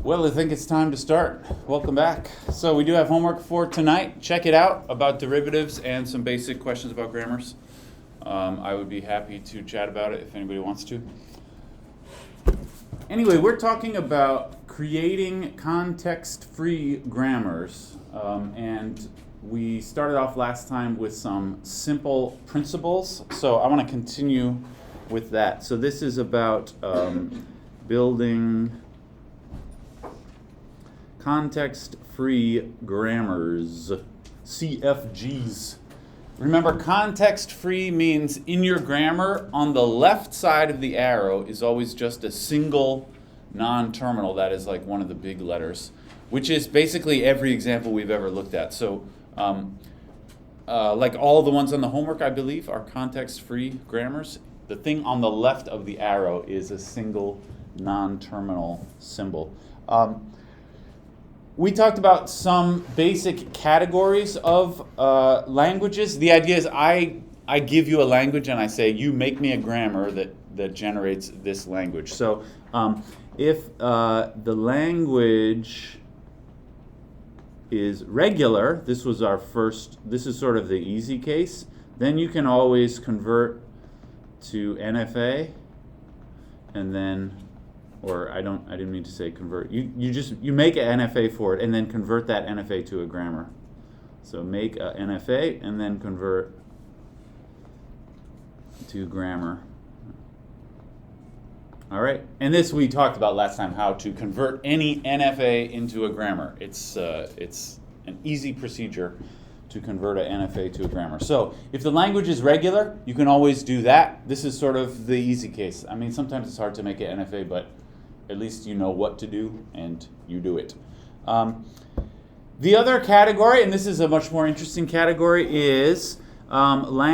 Well, I think it's time to start. Welcome back. So we do have homework for tonight. Check it out about derivatives and some basic questions about grammars. I would be happy to chat about it if anybody wants to. Anyway, we're talking about creating context-free grammars. And we started off last time with some simple principles. So I want to continue with that. So this is about building context-free grammars, CFGs. Remember, context-free means in your grammar, on the left side of the arrow is always just a single non-terminal that is like one of the big letters, which is basically every example we've ever looked at. So like all the ones on the homework, I believe, are context-free grammars. The thing on the left of the arrow is a single non-terminal symbol. We talked about some basic categories of languages. The idea is I give you a language and I say, you make me a grammar that generates this language. So if the language is regular, this is sort of the easy case, then you can always convert to NFA and then, or I didn't mean to say convert. You make an NFA for it and then convert that NFA to a grammar. So make a NFA and then convert to grammar. All right, and this we talked about last time, how to convert any NFA into a grammar. It's an easy procedure to convert an NFA to a grammar. So if the language is regular, you can always do that. This is sort of the easy case. I mean, sometimes it's hard to make an NFA, but at least you know what to do, and you do it. The other category, and this is a much more interesting category, is languages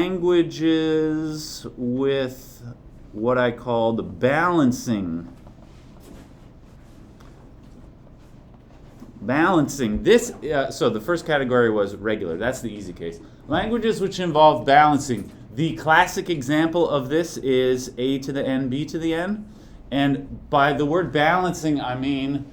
with what I call the balancing. This, so the first category was regular. That's the easy case. Languages which involve balancing. The classic example of this is A to the N, B to the N. And by the word balancing, I mean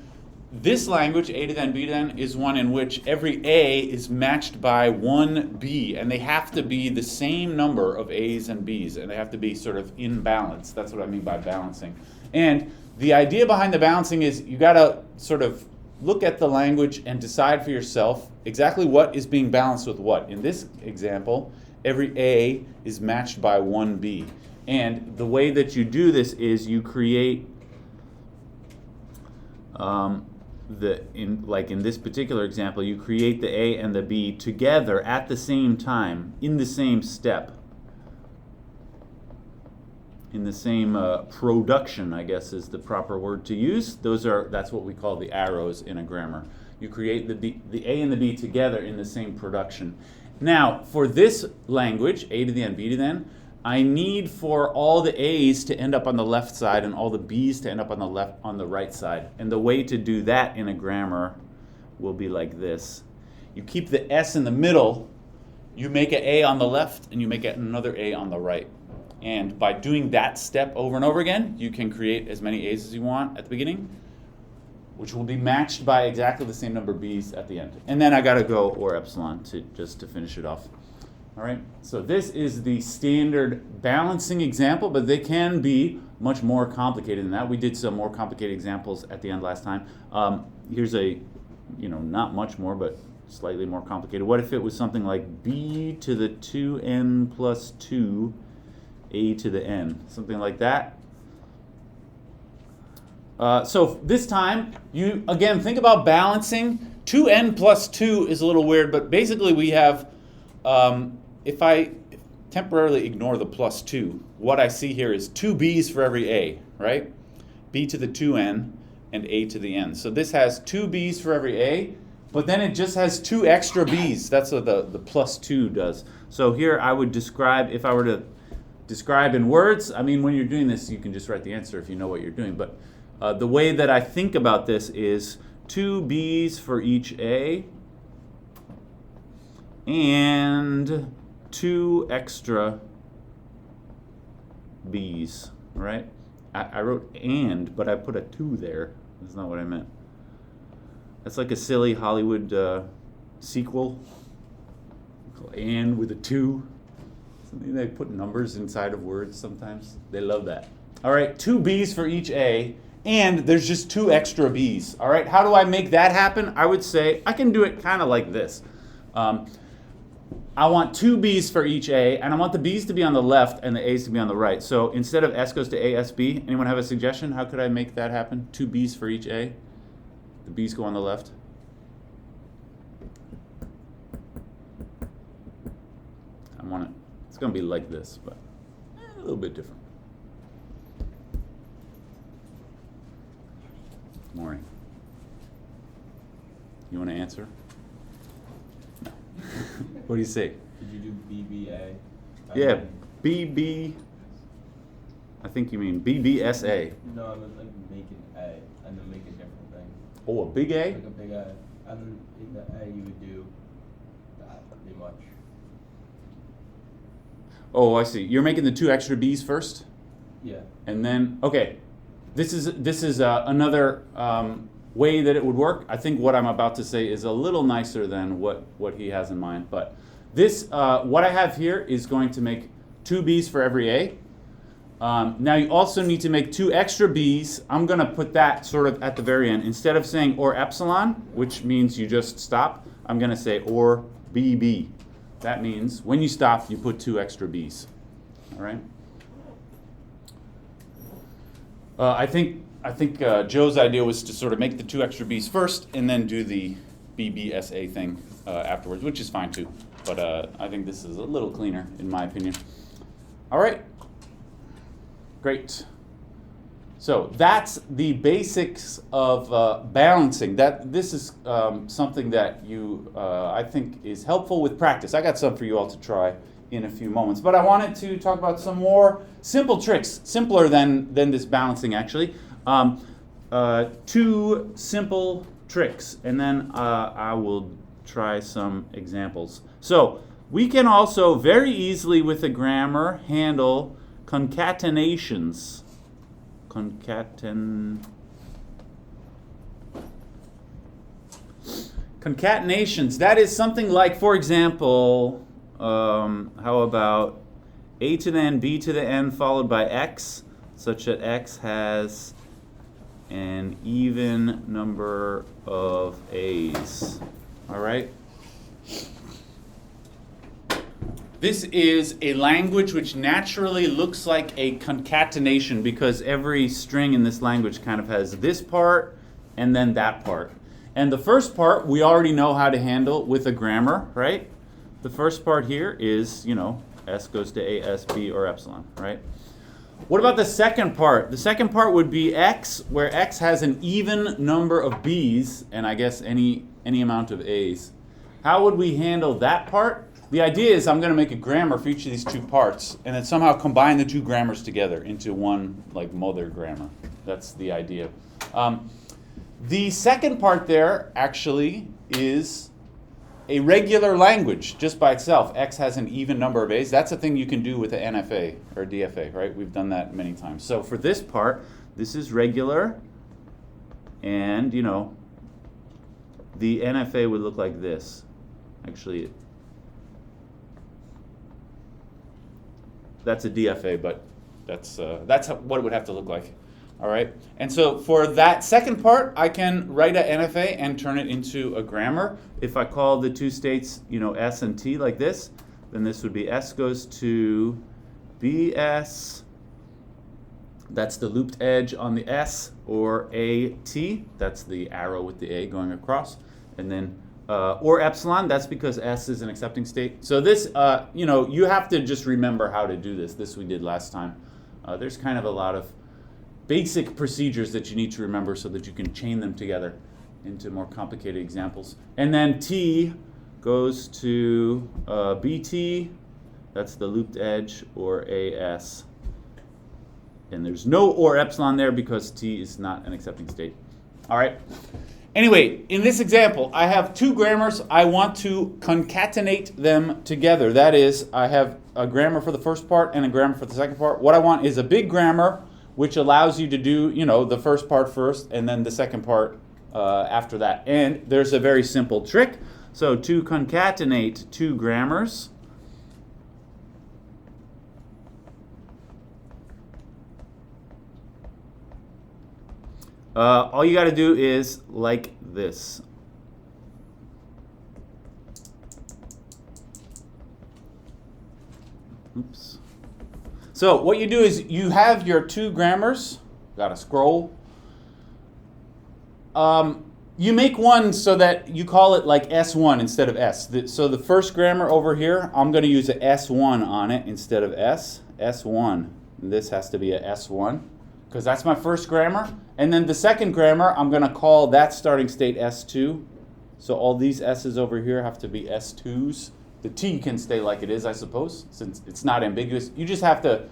this language, A to the N, B to the N, is one in which every A is matched by one B, and they have to be the same number of A's and B's, and they have to be sort of in balance. That's what I mean by balancing. And the idea behind the balancing is you got to sort of look at the language and decide for yourself exactly what is being balanced with what. In this example, every A is matched by one B. And the way that you do this is you create, in this particular example, you create the A and the B together at the same time, in the same step, in the same production, I guess is the proper word to use. That's what we call the arrows in a grammar. You create the A and the B together in the same production. Now, for this language, A to the N, B to the N, I need for all the A's to end up on the left side and all the B's to end up on the right side. And the way to do that in a grammar will be like this. You keep the S in the middle, you make an A on the left, and you make another A on the right. And by doing that step over and over again, you can create as many A's as you want at the beginning, which will be matched by exactly the same number of B's at the end. And then I got to go or epsilon just to finish it off. All right, so this is the standard balancing example, but they can be much more complicated than that. We did some more complicated examples at the end last time. Here's not much more, but slightly more complicated. What if it was something like B to the 2n plus 2 A to the n, something like that? So this time, you, again, think about balancing. 2n plus 2 is a little weird, but basically we have, if I temporarily ignore the plus 2, what I see here is 2 B's for every A, right? B to the 2n and A to the n. So this has 2 B's for every A, but then it just has 2 extra B's. That's what the plus 2 does. So here I would describe, if I were to describe in words, I mean, when you're doing this, you can just write the answer if you know what you're doing. But the way that I think about this is 2 B's for each A and 2 extra B's, right? I wrote and, but I put a 2 there. That's not what I meant. That's like a silly Hollywood sequel. And with a 2. Something they put numbers inside of words sometimes. They love that. All right, 2 B's for each A, and there's just 2 extra B's. All right, how do I make that happen? I would say I can do it kind of like this. I want 2 B's for each A, and I want the B's to be on the left and the A's to be on the right. So instead of S goes to A, S, B, anyone have a suggestion? How could I make that happen? 2 B's for each A. The B's go on the left. I want it. It's going to be like this, but a little bit different. Good morning. You want to answer? No. What do you say? Did you do BBA? Yeah, BB. I think you mean BBSA. No, I was like making A and then make a different thing. Oh, a big A? Like a big A. And then in the A you would do that pretty much. Oh, I see. You're making the 2 extra B's first? Yeah. And then, okay, this is another way that it would work. I think what I'm about to say is a little nicer than what he has in mind. But this, what I have here is going to make 2 B's for every A. Now you also need to make 2 extra B's. I'm going to put that sort of at the very end. Instead of saying or epsilon, which means you just stop, I'm going to say or BB. That means when you stop, you put 2 extra B's. All right. I think Joe's idea was to sort of make the 2 extra B's first and then do the BBSA thing afterwards, which is fine too. But I think this is a little cleaner, in my opinion. All right. Great. So that's the basics of balancing. This is something that I think is helpful with practice. I got some for you all to try in a few moments. But I wanted to talk about some more simple tricks, simpler than this balancing actually. 2 simple tricks, and then I will try some examples. So we can also very easily with a grammar handle concatenations. Concatenations, that is something like, for example, how about a to the n, b to the n followed by x, such that x has an even number of a's. All right? This is a language which naturally looks like a concatenation because every string in this language kind of has this part and then that part. And the first part we already know how to handle with a grammar, right? The first part here is, S goes to A, S, B, or epsilon, right? What about the second part? The second part would be X, where X has an even number of B's and I guess any amount of A's. How would we handle that part? The idea is I'm going to make a grammar for each of these 2 parts and then somehow combine the 2 grammars together into one like mother grammar. That's the idea. The second part there actually is a regular language just by itself. X has an even number of A's. That's a thing you can do with an NFA or DFA, right? We've done that many times. So for this part, this is regular, and the NFA would look like this. Actually, that's a DFA, but that's what it would have to look like. All right. And so for that second part, I can write a NFA and turn it into a grammar. If I call the 2 states, S and T like this, then this would be S goes to BS. That's the looped edge on the S, or AT. That's the arrow with the A going across. And then or epsilon, that's because S is an accepting state. So this, you have to just remember how to do this. This we did last time. There's kind of a lot of basic procedures that you need to remember so that you can chain them together into more complicated examples. And then T goes to BT, that's the looped edge, or AS. And there's no or epsilon there because T is not an accepting state. All right. Anyway, in this example, I have 2 grammars. I want to concatenate them together. That is, I have a grammar for the first part and a grammar for the second part. What I want is a big grammar which allows you to do, the first part first and then the second part after that. And there's a very simple trick. So to concatenate two grammars, all you got to do is like this. Oops. So what you do is you have your two grammars. Got to scroll. You make one so that you call it like S1 instead of S. So the first grammar over here, I'm going to use a S1 on it instead of S. S1. This has to be a S1 because that's my first grammar. And then the second grammar, I'm going to call that starting state S2. So all these S's over here have to be S2s. The T can stay like it is, I suppose, since it's not ambiguous. You just have to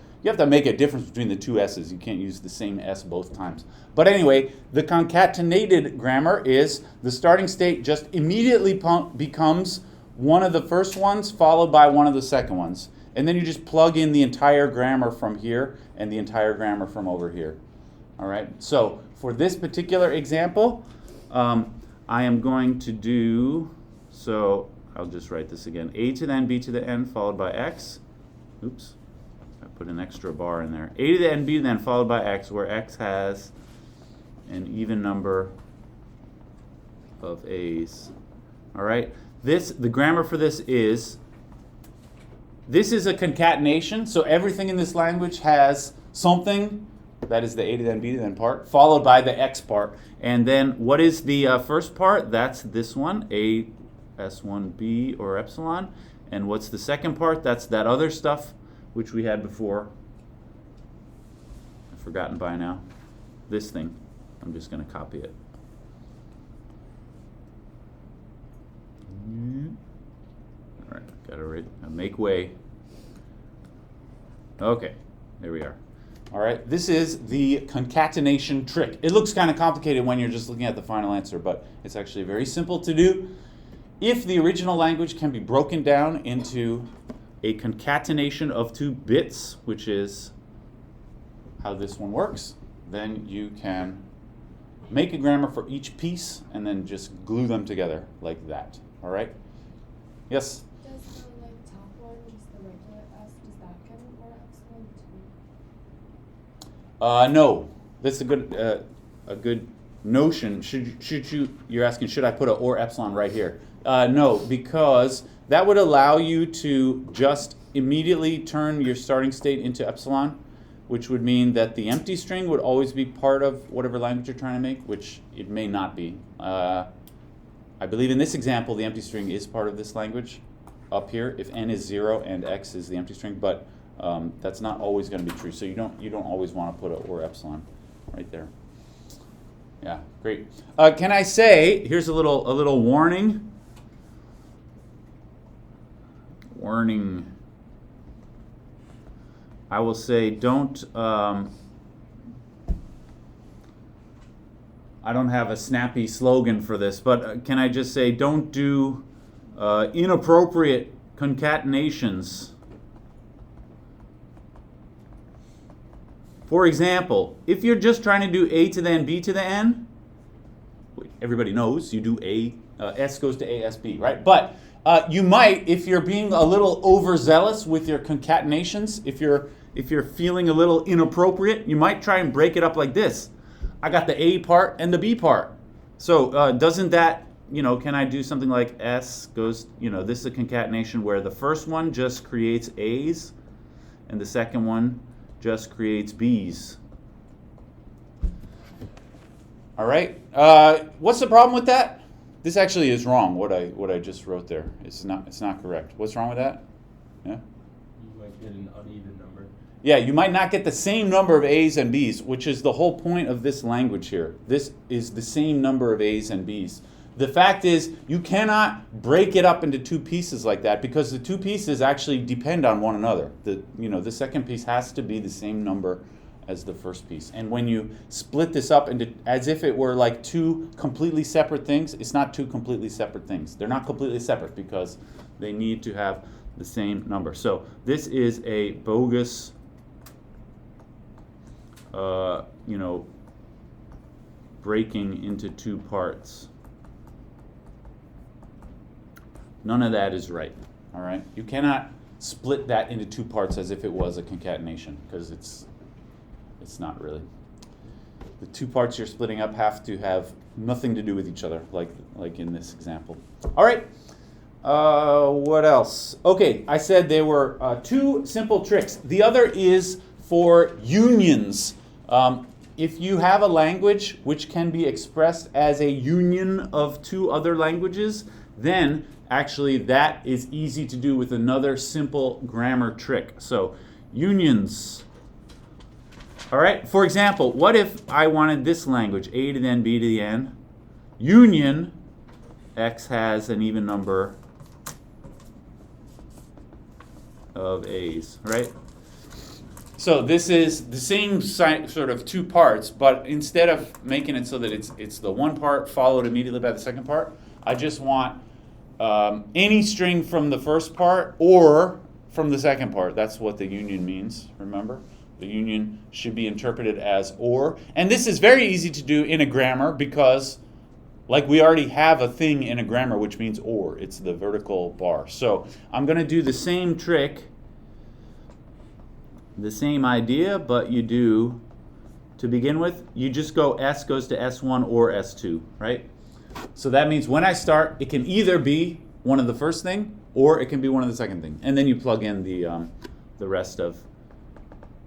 make a difference between the two S's. You can't use the same S both times. But anyway, the concatenated grammar is the starting state just immediately becomes one of the first ones followed by one of the second ones. And then you just plug in the entire grammar from here and the entire grammar from over here. All right, so for this particular example, I am going to do, so I'll just write this again. A to the n, b to the n, followed by x. Oops, I put an extra bar in there. A to the n, b to the n, followed by x, where x has an even number of a's. All right, the grammar for this is a concatenation, so everything in this language has something, that is the a to the n, b to the n part, followed by the x part. And then what is the first part? That's this one, a S1b or epsilon. And what's the second part? That's that other stuff which we had before. I've forgotten by now. This thing. I'm just going to copy it. All right, got to make way. Okay, there we are. All right, this is the concatenation trick. It looks kind of complicated when you're just looking at the final answer, but it's actually very simple to do. If the original language can be broken down into a concatenation of two bits, which is how this one works, then you can make a grammar for each piece and then just glue them together like that. All right? Yes? Does the top one, just the regular S, does that get an or epsilon too? No. That's a good notion. You're asking, should I put an or epsilon right here? No, because that would allow you to just immediately turn your starting state into epsilon, which would mean that the empty string would always be part of whatever language you're trying to make, which it may not be. I believe in this example, the empty string is part of this language up here, if n is 0 and x is the empty string, but that's not always going to be true. So you don't always want to put an or epsilon right there. Yeah, great. Can I say, here's a little warning. Warning. I will say don't, I don't have a snappy slogan for this, but can I just say don't do inappropriate concatenations. For example, if you're just trying to do a to the n, b to the n, everybody knows you do s goes to a, s, b, right? But you might, if you're being a little overzealous with your concatenations, if you're feeling a little inappropriate, you might try and break it up like this. I got the A part and the B part. So doesn't that, can I do something like S goes, this is a concatenation where the first one just creates A's and the second one just creates B's. All right. What's the problem with that? This actually is wrong. What I just wrote there. It's not correct. What's wrong with that? Yeah. You might get an uneven number. Yeah, you might not get the same number of A's and B's, which is the whole point of this language here. This is the same number of A's and B's. The fact is, you cannot break it up into two pieces like that because the two pieces actually depend on one another. The second piece has to be the same number as the first piece. And when you split this up into as if it were like two completely separate things, it's not two completely separate things. They're not completely separate because they need to have the same number. So this is a bogus, breaking into two parts. None of that is right, all right? You cannot split that into two parts as if it was a concatenation, because it's not really. The two parts you're splitting up have to have nothing to do with each other, like in this example. All right, what else? Okay, I said there were two simple tricks. The other is for unions. If you have a language which can be expressed as a union of two other languages, then actually that is easy to do with another simple grammar trick. So unions. All right, for example, what if I wanted this language, A to the N, B to the N, union, X has an even number of A's, right? So this is the same sort of two parts, but instead of making it so that it's the one part followed immediately by the second part, I just want any string from the first part or from the second part. That's what the union means, remember? The union should be interpreted as or. And this is very easy to do in a grammar because, like, we already have a thing in a grammar which means or. It's the vertical bar. So I'm going to do the same trick, the same idea, but you do, to begin with, you just go S goes to S1 or S2, right? So that means when I start, it can either be one of the first thing or it can be one of the second thing. And then you plug in the rest of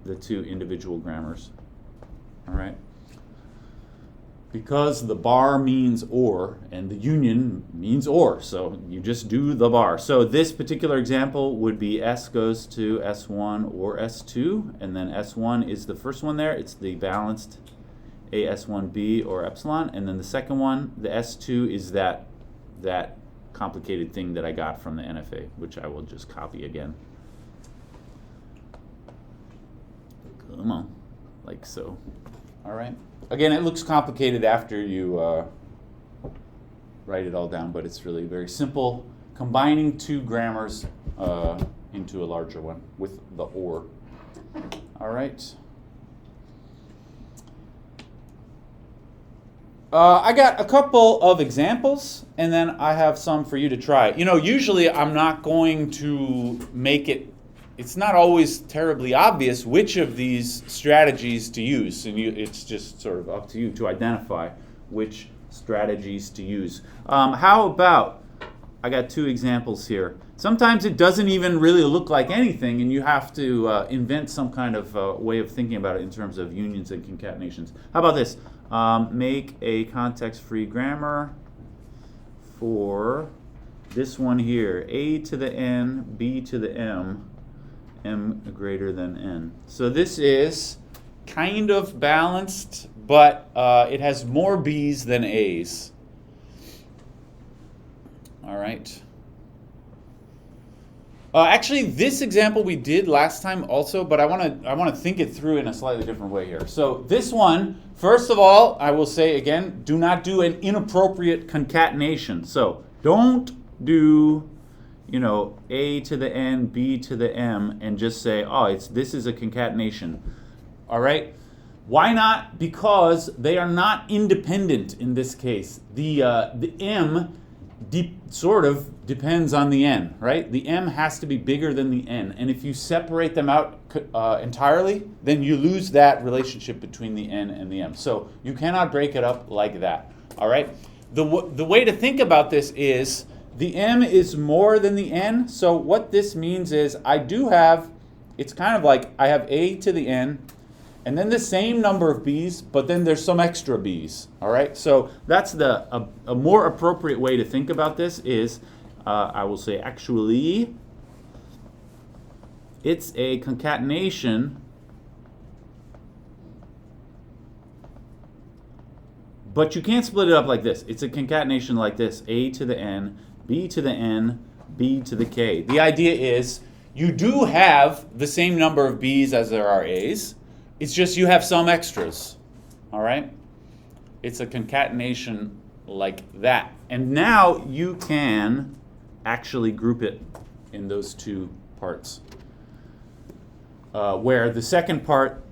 the two individual grammars. All right? Because the bar means or and the union means or, so you just do the bar. So this particular example would be S goes to S1 or S2, and then S1 is the first one there. It's the balanced AS1B or epsilon, and then the second one, the S2, is that complicated thing that I got from the NFA, which I will just copy again. Come on, like so. All right. Again, it looks complicated after you write it all down, but it's really very simple, combining two grammars into a larger one with the or. All right. I got a couple of examples, and then I have some for you to try. You know, usually I'm not going to make it. It's not always terribly obvious which of these strategies to use, and it's just sort of up to you to identify which strategies to use. How about, I got two examples here. Sometimes it doesn't even really look like anything, and you have to invent some kind of way of thinking about it in terms of unions and concatenations. How about this? Make a context-free grammar for this one here, A to the N, B to the M, M greater than N. So this is kind of balanced, but it has more B's than A's. All right. Actually, this example we did last time also, but I want to think it through in a slightly different way here. So this one, first of all, I will say again, do not do an inappropriate concatenation. So don't do, you know, A to the N, B to the M, and just say, oh, this is a concatenation. All right? Why not? Because they are not independent in this case. The M sort of depends on the N, right? The M has to be bigger than the N. And if you separate them out entirely, then you lose that relationship between the N and the M. So you cannot break it up like that, all right? The way to think about this is the M is more than the N. So what this means is I do have, it's kind of like I have A to the N, and then the same number of B's, but then there's some extra B's, all right? So that's a more appropriate way to think about this is, I will say actually, it's a concatenation, but you can't split it up like this. It's a concatenation like this, A to the N, B to the N, B to the K. The idea is you do have the same number of B's as there are A's. It's just you have some extras, all right? It's a concatenation like that. And now you can actually group it in those two parts, where the second part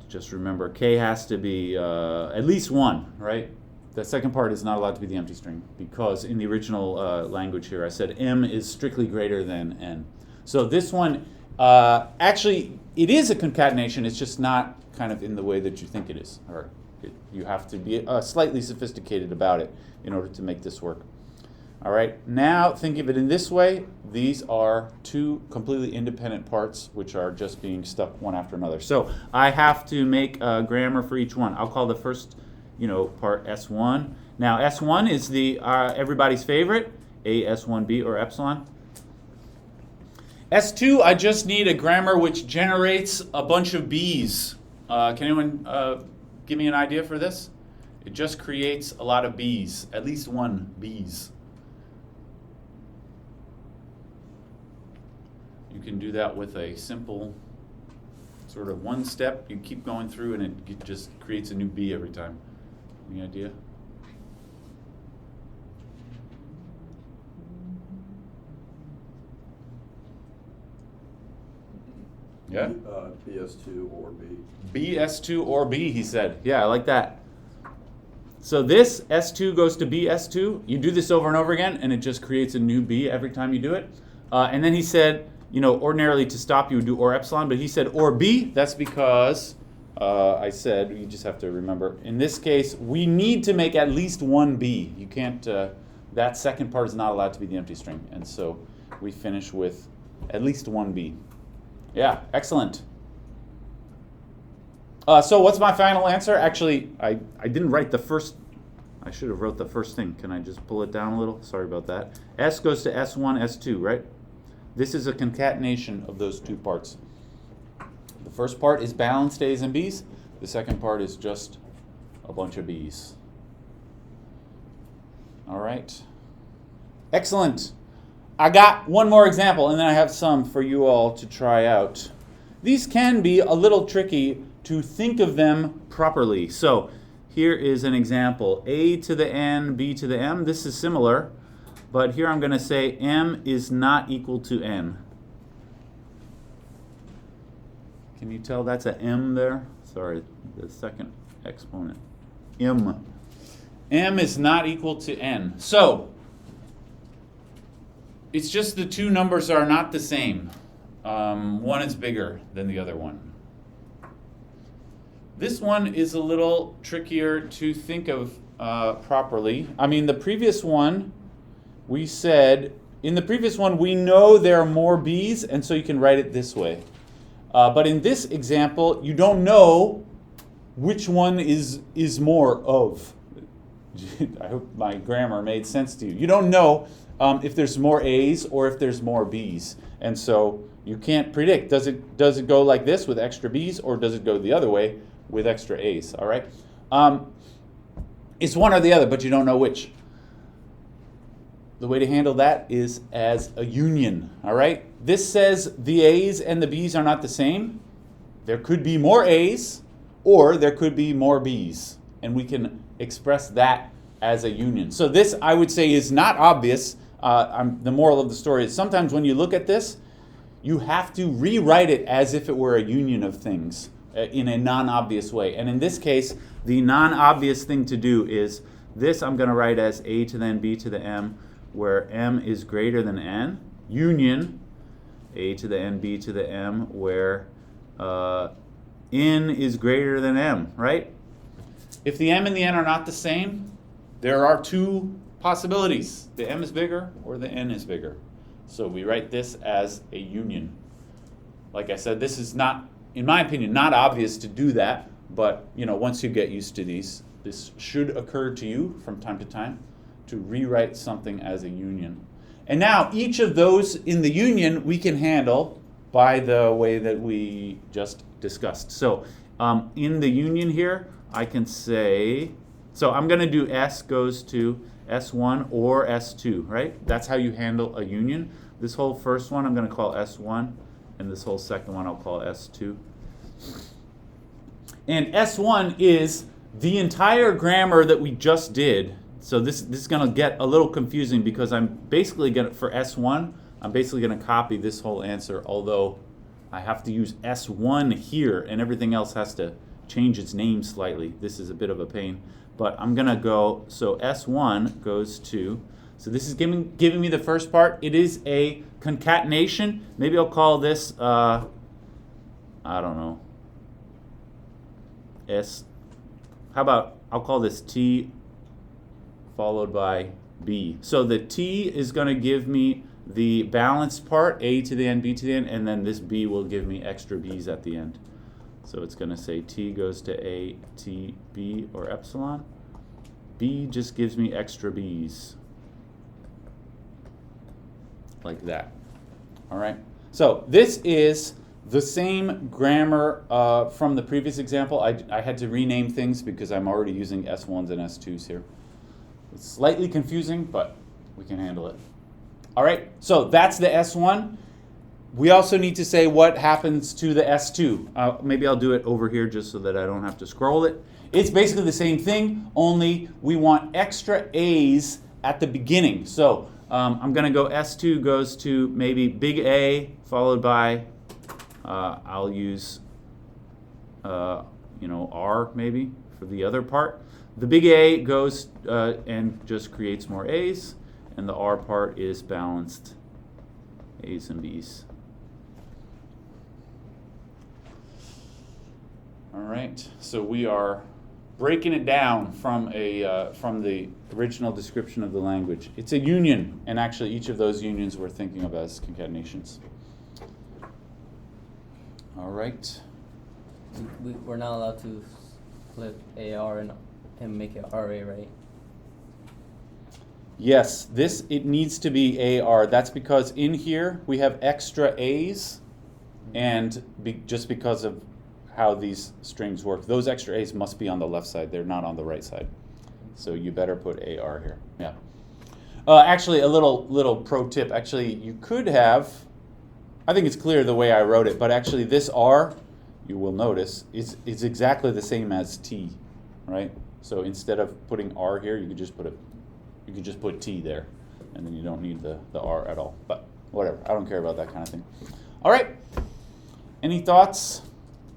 just remember K has to be at least 1, right? The second part is not allowed to be the empty string because in the original language here I said M is strictly greater than N. So this one, actually, it is a concatenation. It's just not kind of in the way that you think it is. Or you have to be slightly sophisticated about it in order to make this work. All right, now think of it in this way. These are two completely independent parts which are just being stuck one after another. So I have to make a grammar for each one. I'll call the first part S1. Now S1 is the everybody's favorite, A, S1, B, or epsilon. S2, I just need a grammar which generates a bunch of B's. Can anyone give me an idea for this? It just creates a lot of B's, at least one B's. You can do that with a simple sort of one step. You keep going through and it just creates a new B every time. Any idea? Yeah? BS2 or B. BS2 or B, he said. Yeah, I like that. So this S2 goes to BS2. You do this over and over again, and it just creates a new B every time you do it. And then he said, ordinarily to stop you would do or epsilon, but he said or B. That's because I said, you just have to remember, in this case, we need to make at least one B. You can't, that second part is not allowed to be the empty string. And so we finish with at least one B. Yeah, excellent. So what's my final answer? Actually, I didn't write the first. I should have wrote the first thing. Can I just pull it down a little? Sorry about that. S goes to S1, S2, right? This is a concatenation of those two parts. The first part is balanced A's and B's. The second part is just a bunch of B's. All right. Excellent. I got one more example, and then I have some for you all to try out. These can be a little tricky to think of them properly. So here is an example. A to the N, B to the M. This is similar, but here I'm going to say M is not equal to N. Can you tell that's an M there? Sorry, the second exponent. M. M is not equal to N. So it's just the two numbers are not the same. One is bigger than the other one. This one is a little trickier to think of properly. I mean, the previous one, we said, in the previous one, we know there are more B's, and so you can write it this way. But in this example, you don't know which one is more of. I hope my grammar made sense to you. You don't know if there's more A's or if there's more B's. And so you can't predict. Does it go like this with extra B's, or does it go the other way with extra A's? All right? It's one or the other, but you don't know which. The way to handle that is as a union. All right? This says the A's and the B's are not the same. There could be more A's, or there could be more B's. And we can express that as a union. So this, I would say, is not obvious. The moral of the story is sometimes when you look at this, you have to rewrite it as if it were a union of things in a non-obvious way. And in this case, the non-obvious thing to do is this I'm going to write as A to the N, B to the M, where M is greater than N, union A to the N, B to the M, where N is greater than M, right? If the M and the N are not the same, there are two possibilities. The M is bigger or the N is bigger. So we write this as a union. Like I said, this is not, in my opinion, not obvious to do that, but once you get used to these, this should occur to you from time to time to rewrite something as a union. And now each of those in the union we can handle by the way that we just discussed. So in the union here, I can say, so I'm going to do S goes to S1 or S2, right? That's how you handle a union. This whole first one I'm going to call S1, and this whole second one I'll call S2. And S1 is the entire grammar that we just did. So this is going to get a little confusing because I'm basically going to, for S1, I'm basically going to copy this whole answer, although I have to use S1 here and everything else has to change its name slightly. This is a bit of a pain, but I'm gonna go, so S1 goes to, so this is giving me the first part. It is a concatenation. Maybe I'll call this, I don't know, how about, I'll call this T followed by B. So the T is gonna give me the balanced part, A to the N, B to the N, and then this B will give me extra B's at the end. So it's going to say T goes to A, T, B, or epsilon. B just gives me extra B's. Like that. All right? So this is the same grammar from the previous example. I had to rename things because I'm already using S1s and S2s here. It's slightly confusing, but we can handle it. All right, so that's the S1. We also need to say what happens to the S2. Maybe I'll do it over here just so that I don't have to scroll it. It's basically the same thing, only we want extra A's at the beginning. So I'm going to go S2 goes to maybe big A followed by, I'll use R maybe for the other part. The big A goes and just creates more A's. And the R part is balanced A's and B's. All right, so we are breaking it down from the original description of the language. It's a union, and actually each of those unions we're thinking of as concatenations. All right. We're not allowed to flip AR and make it RA, right? Yes, it needs to be AR. That's because in here we have extra A's, and just because of how these strings work, those extra A's must be on the left side. They're not on the right side. So you better put AR here. Yeah. Actually, a little pro tip. Actually, you could have, I think it's clear the way I wrote it, but actually this R, you will notice, is exactly the same as T, right? So instead of putting R here, you could just put T there, and then you don't need the R at all. But whatever, I don't care about that kind of thing. All right, any thoughts?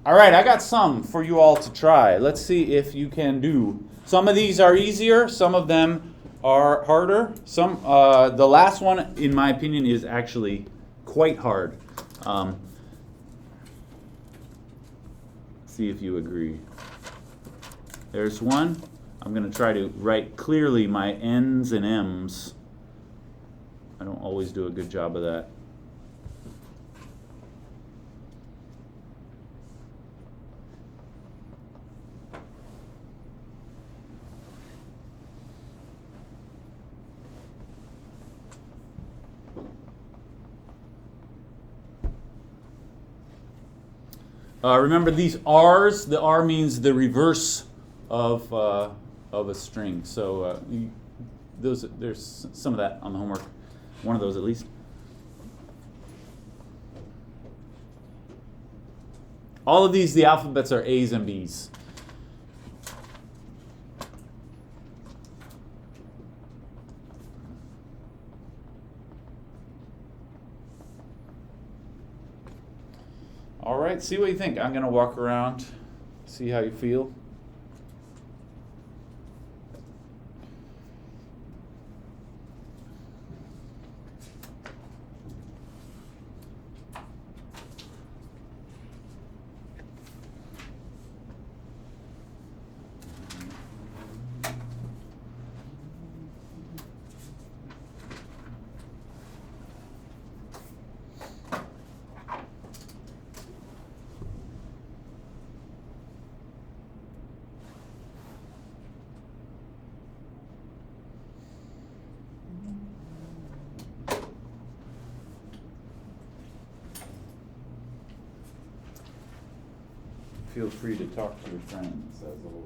All right, I got some for you all to try. Let's see if you can do. Some of these are easier, some of them are harder. The last one, in my opinion, is actually quite hard. See if you agree. There's one. I'm going to try to write clearly my N's and M's. I don't always do a good job of that. Remember these R's, the R means the reverse of a string. So there's some of that on the homework, one of those at least. All of these, the alphabets are A's and B's. All right, see what you think. I'm going to walk around, see how you feel. Feel free to talk to your friends, as always.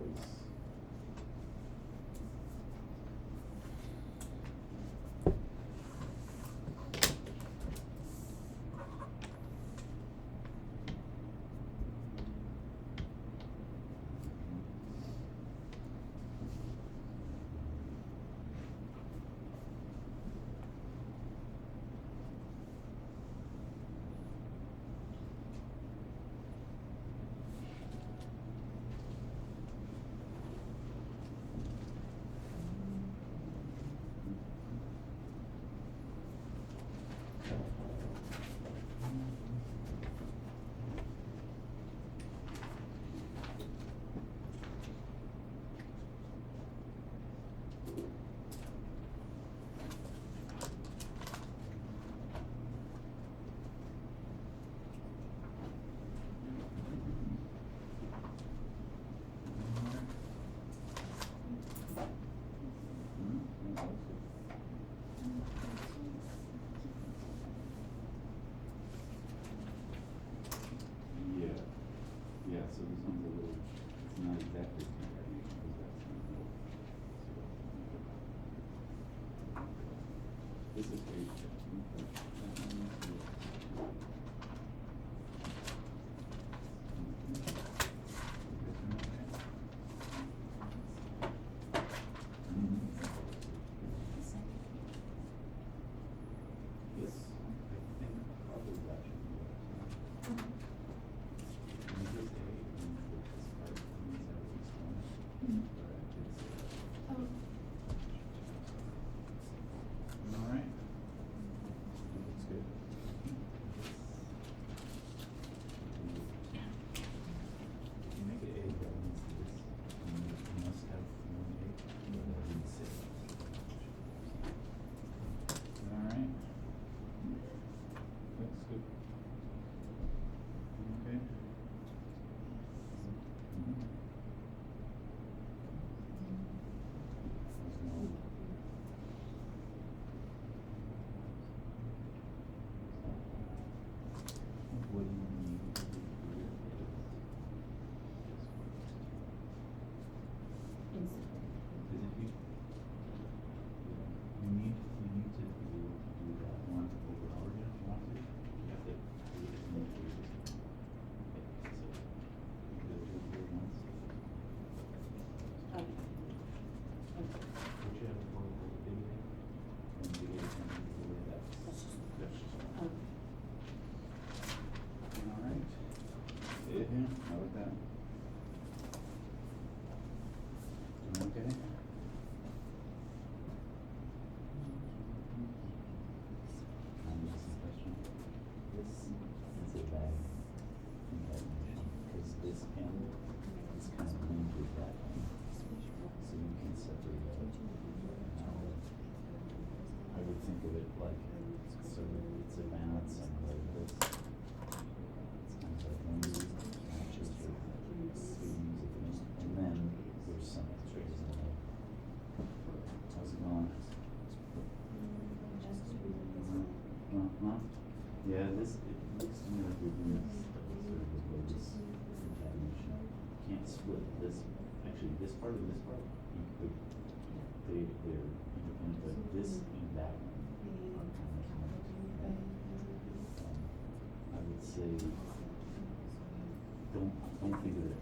Yes, I think probably that should be it. And this is A, and this part comes out of this one. Oh. All right. Looks good. If you make it A, that means this, and you must have one A, or that means six. All right. Looks good. Okay. What do you need to do here is because if you need to be able to do that one over and over again if you want to. You have to do it in the cases. Okay, so you can do it here once. Would you have a phone call video? And video can be the way that's just one. All right. Yeah, how about that? Doing okay? Some question. This is a bad information because this end is kind of linked with that end. So you can separate out. I would think of it like, so it's a balancing like this. It's kind of like when you matches with the music and then there's some extras in there. How's it going? Yeah, this, it looks to me like we're doing this sort of religious contamination. Can't split this, actually this part and this part, you could, they're independent, but this and that one are kind of connected. I would say, don't think of it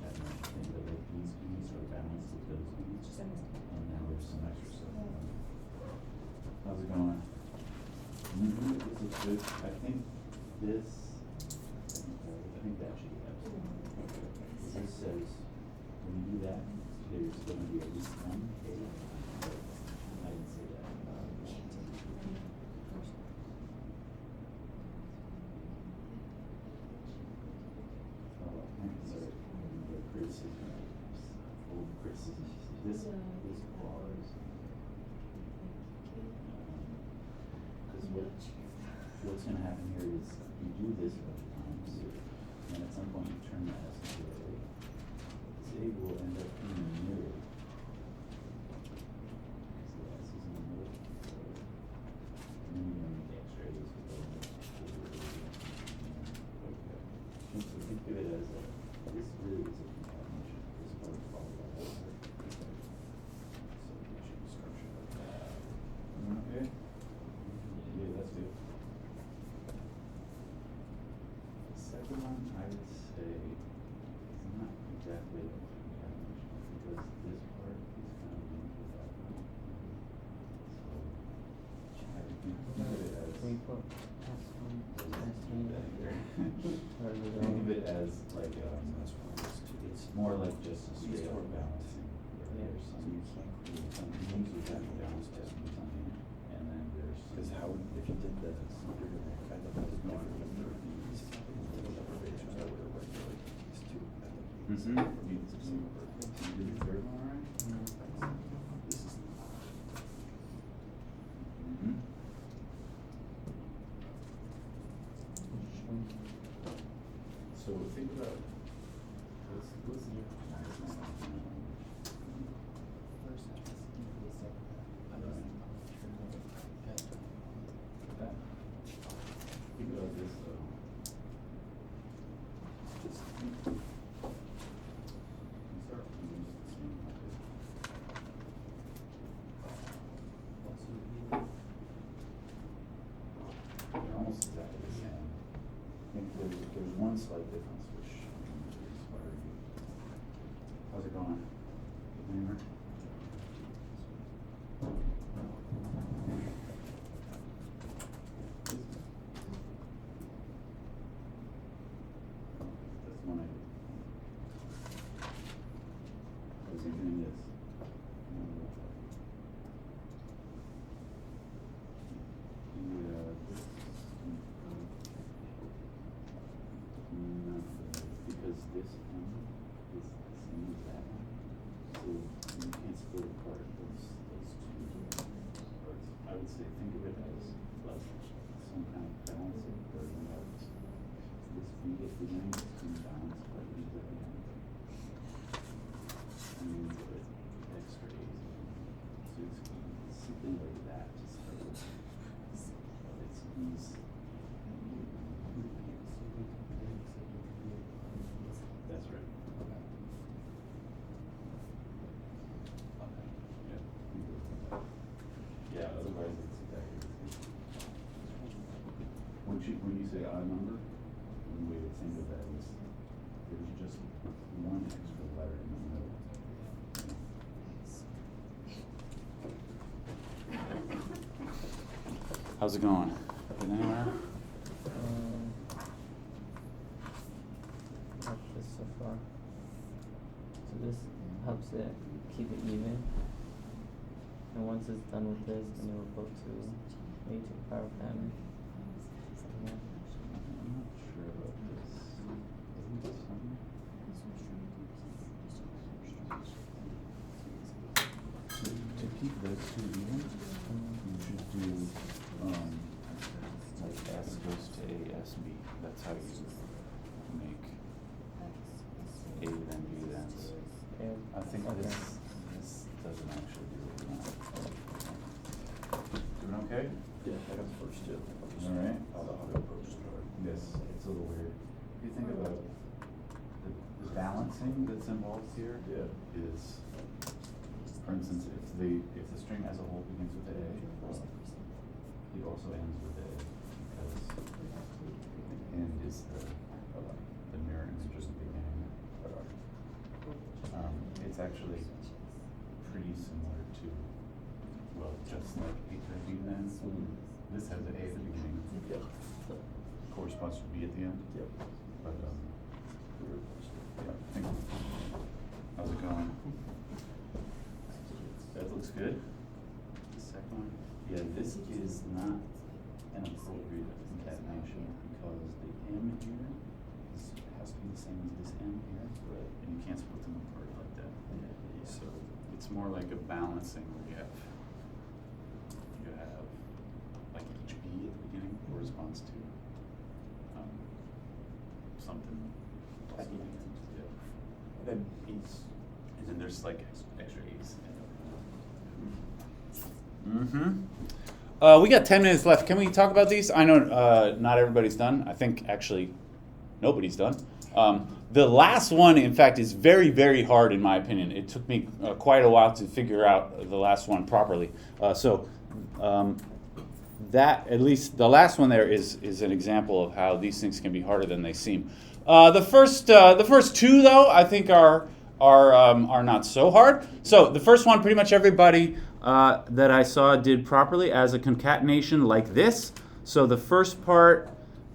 as contamination thing, but like these are balanced with those ones. And now there's some extra stuff. How's it going? This looks good. I think this, I think that should be absolutely. This says, when you do that, there's going to be at least one K. I didn't say that. Oh, I'm sorry. The criticism. Full criticism. This clause. Because what's going to happen here is you do this a bunch of times, and at some point you turn that S into A. This A will end up being mirrored. Because the S is in the middle. And then you're going to make the extra A's with the okay. So think of it as this really is a concatenation. This part is followed by that. So it should be structured like that. Okay. Yeah, that's good. The second one, I would say, is not exactly a concatenation because this part is kind of linked with that one. So, I would think of it as. Think of it as like, it's more like just a straight up balancing. There's some things with that balance test and something, and then there's. Because how, if you did this, you're gonna kind of have to go through these deprivations that would have regulated these two. Mm-hmm. You did the third one, all right? This is. Mm-hmm. So think about, what's the think about this though. Just think. Start using the same method. difference, which is why how's it going? Anywhere? That's one I did. Was he doing this? No, because this one is the same as that one, so you can't split apart those two parts. I would say think of it as like some kind of balancing version of this B at the beginning is being balanced by these at the end. And then you put extra A's in. So it's something like that to start with. It's these. That's right. Okay. Yeah, otherwise it's exactly the same. When you say odd number, the way to think of that is there's just one extra letter in the middle. How's it going? Been anywhere? Not this so far. So this helps it keep it even. And once it's done with this, then it will go to a to the power of n. Yeah. I'm not sure about this. Isn't this something? To keep those two even, you should do like S goes to A, S, B. That's how you make A then B then. Yeah. I think Okay. this doesn't actually do what we want. Doing okay? Yeah, I got the first two. All right. I'll go first. Yes, it's a little weird. If you think about the balancing that's involved here Yeah. is, for instance, if the string as a whole begins with a, it also ends with a, because the end is the mirror image of the beginning. It's actually pretty similar to, well, just like A to B then. This has an A at the beginning. Yeah. Corresponds to B at the end. Yep. But yeah, thank you. How's it going? That looks good. The second one, yeah, this is not an appropriate concatenation because the M here has to be the same as this M here, and you can't split them apart like that. So it's more like a balancing where you have like each B at the beginning corresponds to something. At the end. Yeah. And then E's. And then there's like extra A's. Mm-hmm. We got 10 minutes left. Can we talk about these? I know not everybody's done. I think actually nobody's done. The last one, in fact, is very, very hard in my opinion. It took me quite a while to figure out the last one properly. That, at least the last one there is an example of how these things can be harder than they seem. The first two, though, I think are not so hard. So the first one, pretty much everybody that I saw did properly as a concatenation like this. So the first part,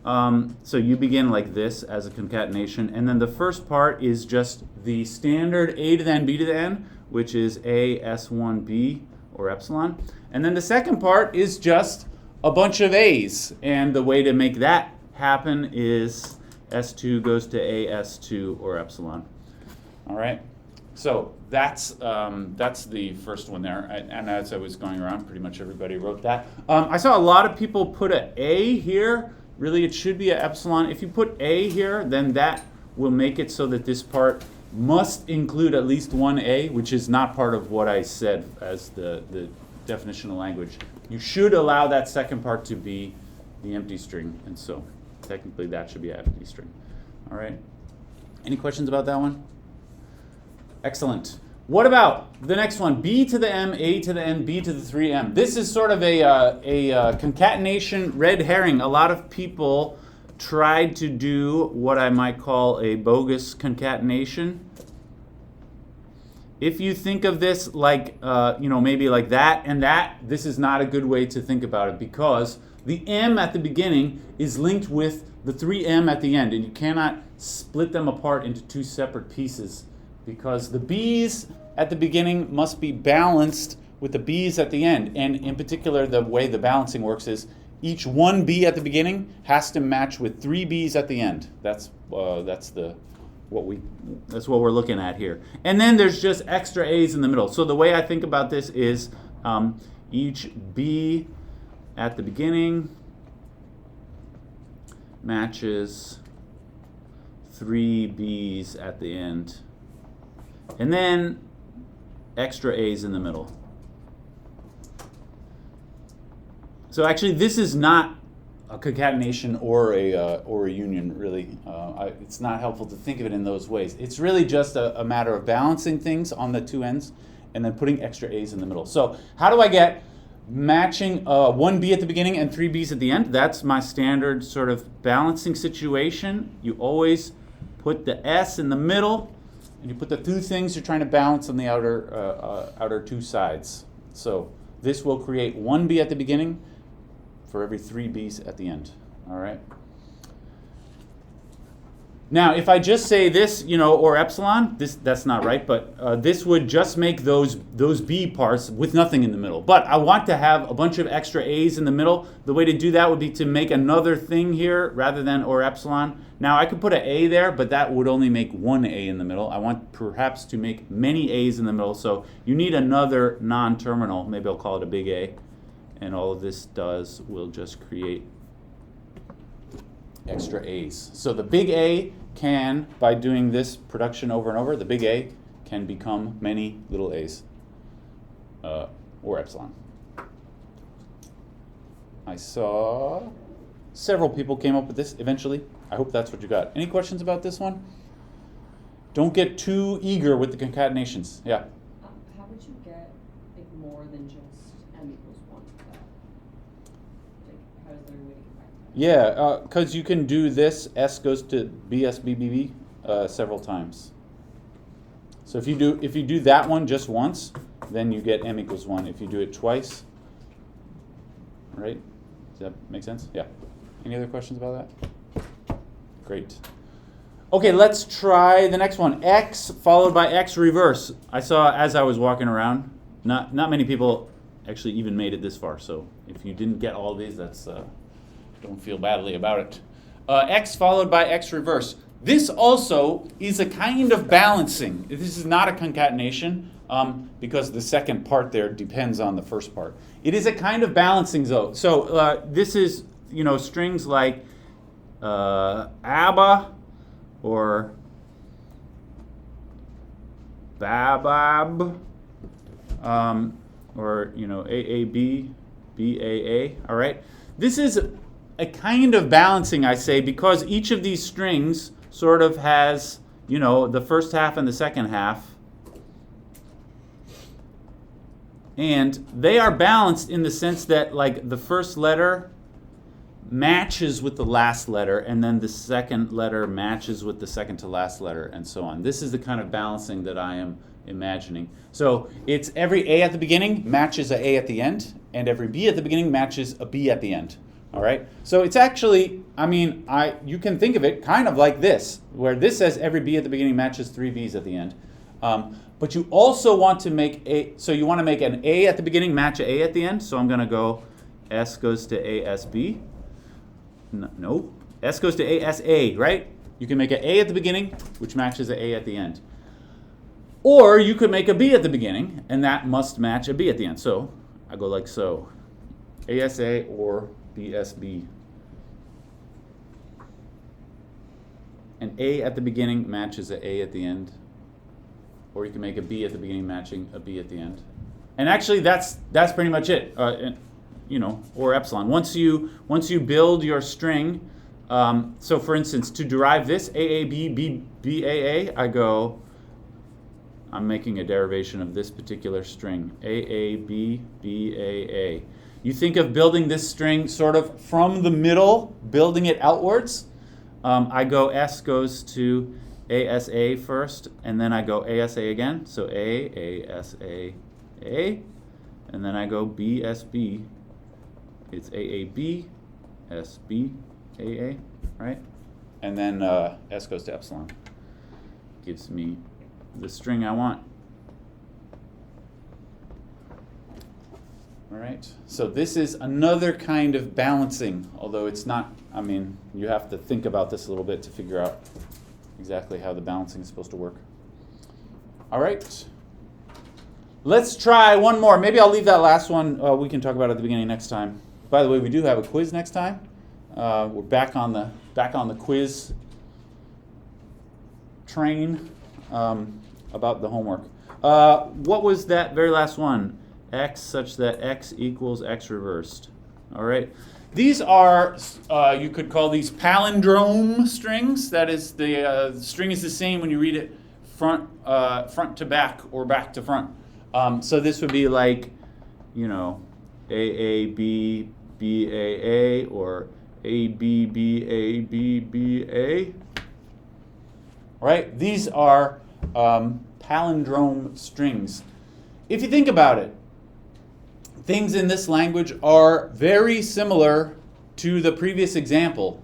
so you begin like this as a concatenation, and then the first part is just the standard A to the N, B to the N, which is A, S1, B, or epsilon. And then the second part is just a bunch of A's, and the way to make that happen is S2 goes to A, S2, or epsilon. All right, so that's the first one there, and as I was going around, pretty much everybody wrote that. I saw a lot of people put an A here. Really, it should be an epsilon. If you put A here, then that will make it so that this part must include at least one A, which is not part of what I said as the definition of language. You should allow that second part to be the empty string, and so technically that should be an empty string. All right. Any questions about that one? Excellent. What about the next one? B to the M, A to the N, B to the 3M. This is sort of a concatenation red herring. A lot of people tried to do what I might call a bogus concatenation. If you think of this like, maybe like that and that, this is not a good way to think about it, because the m at the beginning is linked with the 3m at the end, and you cannot split them apart into two separate pieces, because the b's at the beginning must be balanced with the b's at the end. And in particular, the way the balancing works is each one b at the beginning has to match with 3 b's at the end. That's what we're looking at here. And then there's just extra a's in the middle. So the way I think about this is each b at the beginning matches 3 b's at the end, and then extra a's in the middle. So actually, this is not a concatenation or a union, really. It's not helpful to think of it in those ways. It's really just a matter of balancing things on the two ends and then putting extra a's in the middle. So how do I get matching 1b at the beginning and 3 b's at the end? That's my standard sort of balancing situation. You always put the s in the middle, and you put the two things you're trying to balance on the outer two sides. So this will create 1b at the beginning for every 3 b's at the end. All right. Now, if I just say this, or epsilon, that's not right, but this would just make those b parts with nothing in the middle. But I want to have a bunch of extra a's in the middle. The way to do that would be to make another thing here rather than or epsilon. Now, I could put an a there, but that would only make one a in the middle. I want perhaps to make many a's in the middle, so you need another non-terminal. Maybe I'll call it a big A. And all of this will just create extra a's. So the big A can, by doing this production over and over, the big A can become many little a's, or epsilon. I saw several people came up with this eventually. I hope that's what you got. Any questions about this one? Don't get too eager with the concatenations. Yeah? How would you get more than just m equals 1 for that? How is there a way to get back to that? Yeah, because you can do this, S goes to BSBBB several times. So if you do that one just once, then you get m equals 1. If you do it twice, right? Does that make sense? Yeah. Any other questions about that? Great. Okay, let's try the next one. X followed by X reverse. I saw as I was walking around, not many people actually even made it this far. So if you didn't get all these, that's don't feel badly about it. X followed by X reverse. This also is a kind of balancing. This is not a concatenation because the second part there depends on the first part. It is a kind of balancing though. So this is strings like ABBA or BABAB or AAB, BAA. All right. This is a kind of balancing, I say, because each of these strings sort of has, the first half and the second half. And they are balanced in the sense that, like, the first letter matches with the last letter, and then the second letter matches with the second to last letter, and so on. This is the kind of balancing that I am imagining. So it's every A at the beginning matches a at the end, and every B at the beginning matches a B at the end. All right? So it's actually, you can think of it kind of like this, where this says every B at the beginning matches 3 B's at the end. But you also want to make you want to make an A at the beginning match an A at the end. So I'm going to go S goes to ASB. No, S goes to ASA, right? You can make an A at the beginning, which matches an A at the end. Or you could make a B at the beginning, and that must match a B at the end. So I go like so. ASA or BSB. An A at the beginning matches an A at the end. Or you can make a B at the beginning matching a B at the end. And actually, that's pretty much it. Or epsilon. Once you build your string, so for instance, to derive this AAB BAA, I'm making a derivation of this particular string AAB BAA. You think of building this string sort of from the middle, building it outwards. I go S goes to ASA first, and then I go ASA again. So ASA, A, and then I go BSB. It's AAB, SB, AA, right? And then S goes to epsilon. Gives me the string I want. All right, so this is another kind of balancing, although it's not, I mean, you have to think about this a little bit to figure out exactly how the balancing is supposed to work. All right, let's try one more. Maybe I'll leave that last one, we can talk about at the beginning next time. By the way, we do have a quiz next time. We're back on the quiz train about the homework. What was that very last one? X such that X equals X reversed. All right. These are, you could call these palindrome strings. That is, the string is the same when you read it front to back or back to front. So this would be like, you know, AAB, BAA, or ABBABBA. Right? These are palindrome strings. If you think about it, things in this language are very similar to the previous example,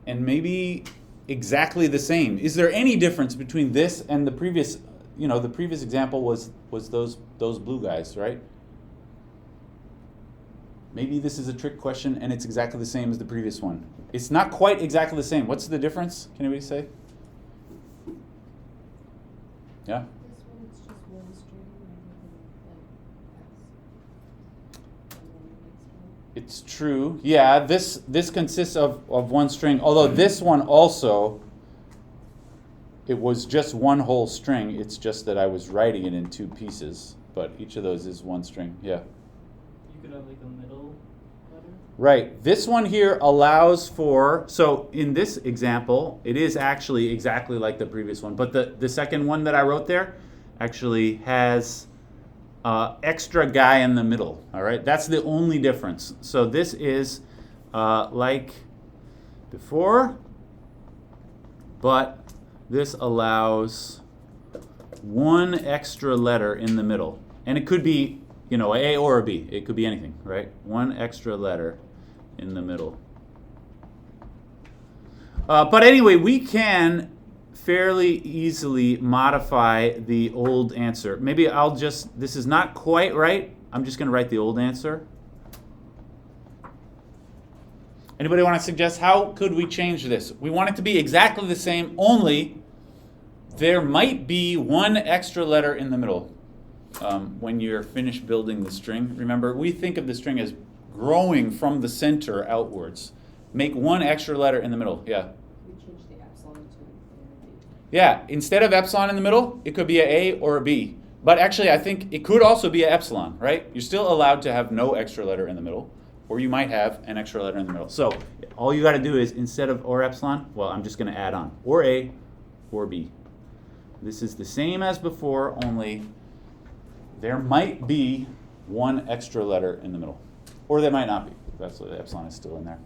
and maybe exactly the same. Is there any difference between this and the previous? You know, the previous example was those blue guys, right? Maybe this is a trick question and it's exactly the same as the previous one. It's not quite exactly the same. What's the difference? Can anybody say? Yeah? This one, it's just one string rather than It's true. Yeah, this consists of one string, although this one also, it was just one whole string. It's just that I was writing it in two pieces, but each of those is one string. Yeah. You could have like a middle letter. Right. This one here allows for, so in this example, it is actually exactly like the previous one, but the second one that I wrote there actually has extra guy in the middle. All right. That's the only difference. So this is like before, but this allows one extra letter in the middle. And it could be, you know, A or a B. It could be anything, right? One extra letter in the middle. But anyway, we can fairly easily modify the old answer. Maybe I'll just, this is not quite right. I'm just going to write the old answer. Anybody want to suggest how could we change this? We want it to be exactly the same, only there might be one extra letter in the middle when you're finished building the string. Remember, we think of the string as growing from the center outwards. Make one extra letter in the middle. Yeah. we change the epsilon to an A or B. Yeah, instead of epsilon in the middle, it could be an A or a B. But actually, I think it could also be an epsilon, right? You're still allowed to have no extra letter in the middle, or you might have an extra letter in the middle. So all you got to do is, instead of or epsilon, well, I'm just going to add on or A or B. This is the same as before, only there might be one extra letter in the middle. Or there might not be. That's why the epsilon is still in there.